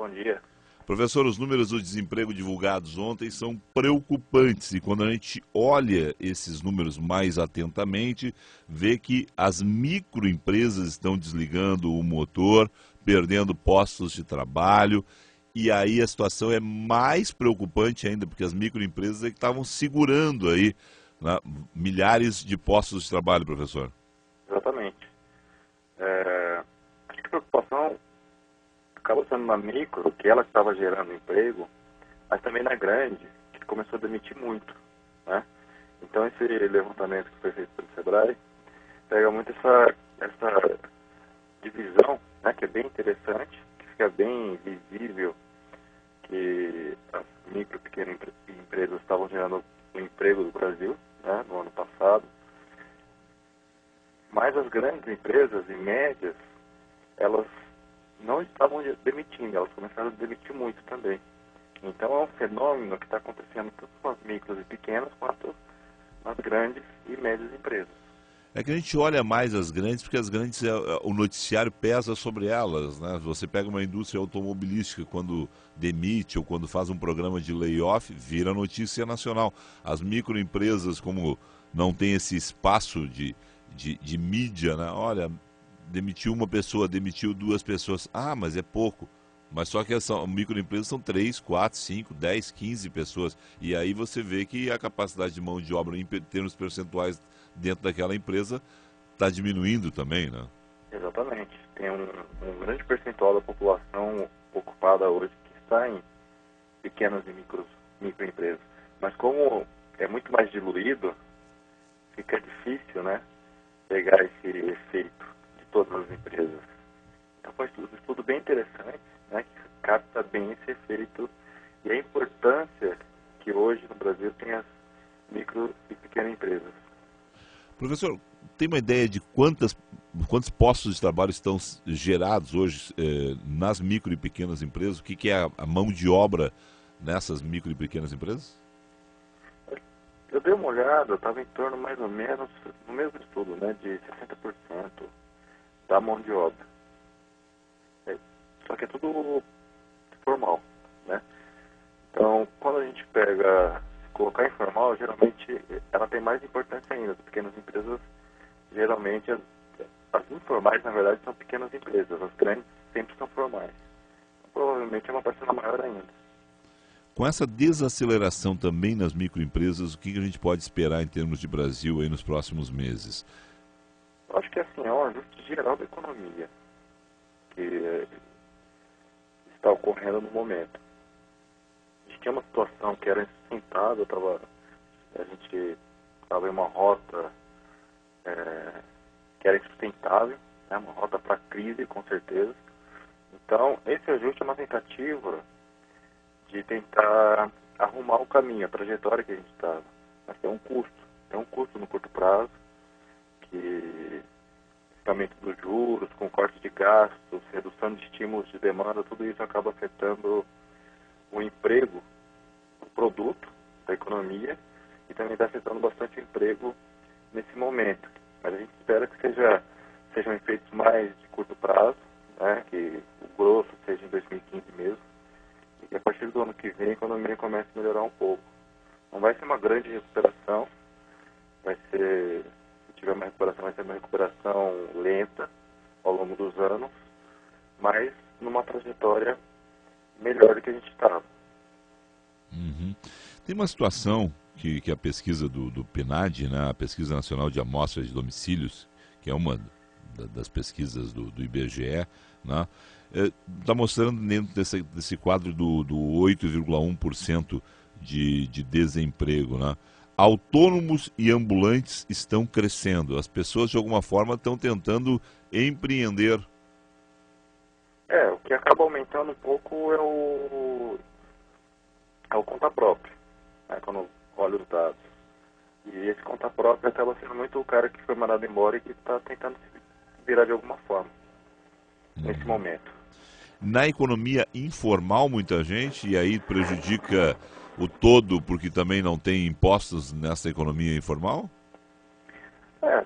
Bom dia. Professor, os números do desemprego divulgados ontem são preocupantes e quando a gente olha esses números mais atentamente, vê que as microempresas estão desligando o motor, perdendo postos de trabalho e aí a situação é mais preocupante ainda, porque as microempresas é que estavam segurando aí, né, milhares de postos de trabalho, professor. Exatamente. Acho que a preocupação acaba sendo na micro, que ela estava gerando emprego, mas também na grande, que começou a demitir muito, né? Então esse levantamento que foi feito pelo Sebrae pega muito essa divisão, né, que é bem interessante, que fica bem visível que as micro e pequenas empresas estavam gerando o emprego do Brasil, né, no ano passado, mas as grandes empresas e médias, elas não estavam demitindo, elas começaram a demitir muito também. Então é um fenômeno que está acontecendo tanto com as micros e pequenas quanto nas grandes e médias empresas. É que a gente olha mais as grandes, porque as grandes, o noticiário pesa sobre elas, né? Você pega uma indústria automobilística, quando demite ou quando faz um programa de layoff, vira notícia nacional. As microempresas, como não tem esse espaço de mídia, né? Olha, demitiu uma pessoa, demitiu duas pessoas. Ah, mas é pouco. Mas só que as microempresas são 3, 4, 5, 10, 15 pessoas. E aí você vê que a capacidade de mão de obra em termos percentuais dentro daquela empresa está diminuindo também, né? Exatamente. Tem um grande percentual da população ocupada hoje que está em pequenas e microempresas. Mas como é muito mais diluído, fica difícil, né, pegar esse efeito de todas as empresas. Então foi um estudo bem interessante, né, que capta bem esse efeito e a importância que hoje no Brasil tem as micro e pequenas empresas. Professor, tem uma ideia de quantos postos de trabalho estão gerados hoje nas micro e pequenas empresas? O que é a mão de obra nessas micro e pequenas empresas? Eu dei uma olhada, estava em torno mais ou menos, no mesmo estudo, né, de 60% da mão de obra. Só que é tudo formal, né? Então, quando a gente pega, colocar informal, geralmente ela tem mais importância ainda. As pequenas empresas, geralmente, as informais, na verdade, são pequenas empresas. As grandes sempre são formais. Então, provavelmente é uma parcela maior ainda. Com essa desaceleração também nas microempresas, o que a gente pode esperar em termos de Brasil aí nos próximos meses? Eu acho que assim, é um ajuste geral da economia que está ocorrendo no momento. A gente tinha uma situação que era insustentável, a gente estava em uma rota que era insustentável, né, uma rota para a crise, com certeza. Então, esse ajuste é uma tentativa de tentar arrumar o caminho, a trajetória que a gente estava. Mas tem um custo no curto prazo, que aumento dos juros, com corte de gastos, redução de estímulos de demanda, tudo isso acaba afetando o emprego, o produto da economia e também está afetando bastante o emprego nesse momento. Mas a gente espera que sejam efeitos mais de curto prazo, né, que o grosso seja em 2015 mesmo, e que a partir do ano que vem a economia comece a melhorar um pouco. Não vai ser uma grande recuperação, se tiver uma recuperação, vai ser uma recuperação lenta ao longo dos anos, mas numa trajetória melhor do que a gente estava. Uhum. Tem uma situação que a pesquisa do PNAD, né, a Pesquisa Nacional de Amostras de Domicílios, que é uma das pesquisas do IBGE, né, está mostrando dentro desse quadro do 8,1% de desemprego. Né? Autônomos e ambulantes estão crescendo. As pessoas, de alguma forma, estão tentando empreender. O que acaba aumentando um pouco é o conta própria, né, quando olha os dados. E esse conta própria acaba sendo muito o cara que foi mandado embora e que está tentando se virar de alguma forma, nesse momento. Na economia informal, muita gente, e aí prejudica o todo porque também não tem impostos nessa economia informal?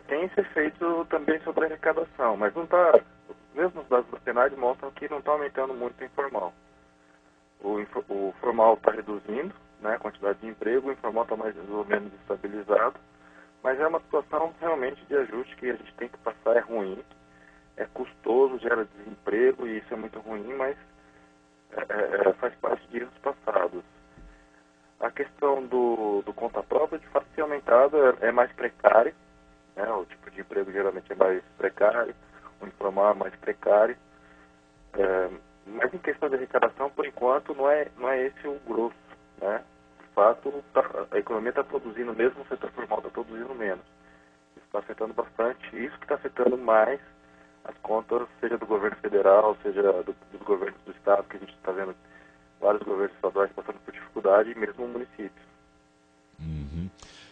Tem esse efeito também sobre a arrecadação, mas não está, mesmo os dados do PNAD mostram que não está aumentando muito o informal. O formal está reduzindo, né, a quantidade de emprego, o informal está mais ou menos estabilizado, mas é uma situação realmente de ajuste que a gente tem que passar, é ruim, é custoso, gera desemprego e isso é muito ruim, mas faz parte de erros passados. A questão do conta própria, de fato, ser aumentado é mais precário, né, o tipo de emprego geralmente é mais precário, o informal é mais precário, mas em questão de arrecadação, por enquanto, não é esse o grosso, né? De fato, a economia está produzindo, mesmo o setor formal está produzindo menos. Isso está afetando bastante, isso que está afetando mais as contas, seja do governo federal, seja dos governos do estado, que a gente está vendo vários governos estaduais passando por dificuldade, e mesmo municípios. Uhum.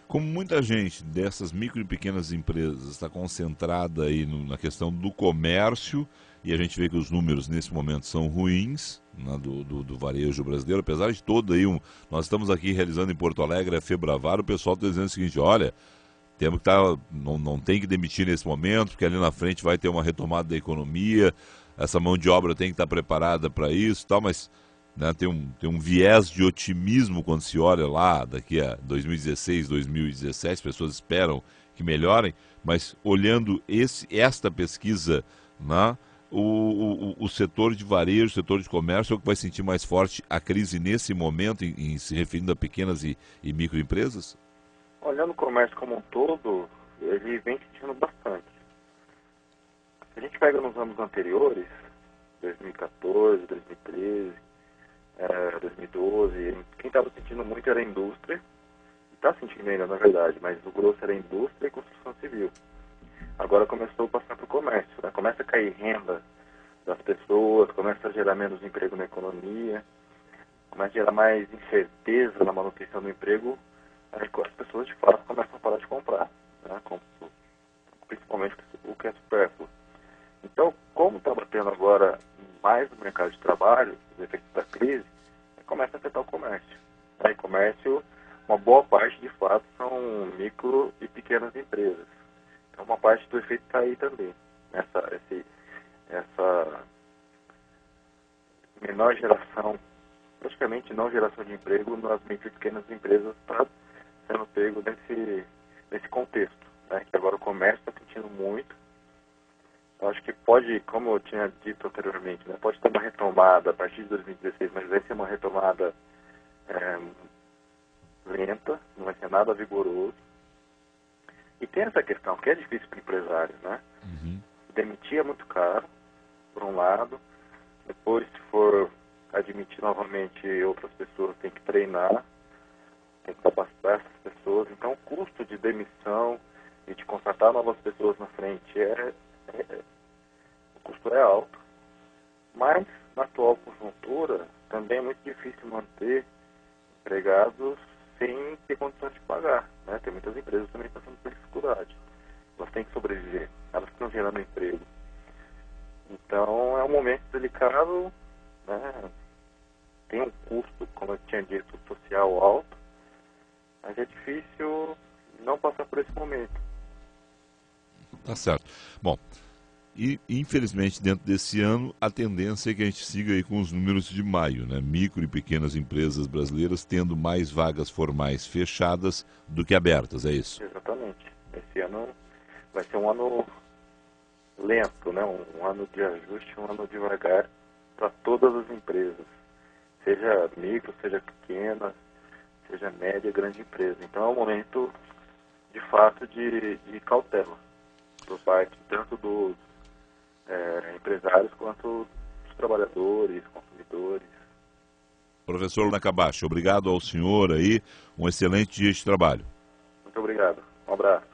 Como muita gente dessas micro e pequenas empresas está concentrada aí na questão do comércio, e a gente vê que os números nesse momento são ruins, né, do varejo brasileiro, apesar de todo aí, nós estamos aqui realizando em Porto Alegre a Febravar, o pessoal está dizendo o seguinte: olha, temos que não tem que demitir nesse momento, porque ali na frente vai ter uma retomada da economia, essa mão de obra tem que estar preparada para isso e tal, mas né, tem um viés de otimismo quando se olha lá, daqui a 2016, 2017, as pessoas esperam que melhorem, mas olhando esta pesquisa, né, o setor de varejo, o setor de comércio é o que vai sentir mais forte a crise nesse momento, em se referindo a pequenas e microempresas? Olhando o comércio como um todo, ele vem sentindo bastante. Se a gente pega nos anos anteriores, 2014, 2013, 2012, quem estava sentindo muito era a indústria, e está sentindo ainda na verdade, mas o grosso era a indústria e construção civil. Agora começou a passar para o comércio, né? Começa a cair renda das pessoas, começa a gerar menos emprego na economia, começa a gerar mais incerteza na manutenção do emprego, aí as pessoas de fato começam a parar de comprar, né? Principalmente o que é supérfluo. Então, como está batendo agora mais no mercado de trabalho, os efeitos da crise, começa a afetar o comércio. Né? E comércio, uma boa parte de fato são micro e pequenas empresas. Então, uma parte do efeito está aí também. Essa menor geração, praticamente não geração de emprego nas micro e pequenas empresas está sendo pego nesse contexto, né? Que agora o comércio está sentindo muito. Eu acho que pode, como eu tinha dito anteriormente, né, pode ter uma retomada a partir de 2016, mas vai ser uma retomada lenta, não vai ser nada vigoroso. E tem essa questão que é difícil para o empresário, né? Uhum. Demitir é muito caro, por um lado. Depois, se for admitir novamente outras pessoas, tem que treinar, tem que capacitar essas pessoas. Então, o custo de demissão e de contratar novas pessoas na frente o custo é alto. Mas, na atual conjuntura, também é muito difícil manter empregados sem ter condições de pagar, né? Tem muitas empresas também passando por dificuldade. Elas têm que sobreviver, elas estão gerando emprego. Então, é um momento delicado, né? Tem um custo, como eu tinha dito, social alto, mas é difícil não passar por esse momento. Tá certo. Bom, e infelizmente dentro desse ano a tendência é que a gente siga aí com os números de maio, né? Micro e pequenas empresas brasileiras tendo mais vagas formais fechadas do que abertas, é isso? Exatamente. Esse ano vai ser um ano lento, né? Um ano de ajuste, um ano devagar para todas as empresas, seja micro, seja pequena, seja média, grande empresa. Então é um momento de fato de cautela por parte tanto dos empresários quanto dos trabalhadores, consumidores. Professor Nakabashi, obrigado ao senhor aí, um excelente dia de trabalho. Muito obrigado. Um abraço.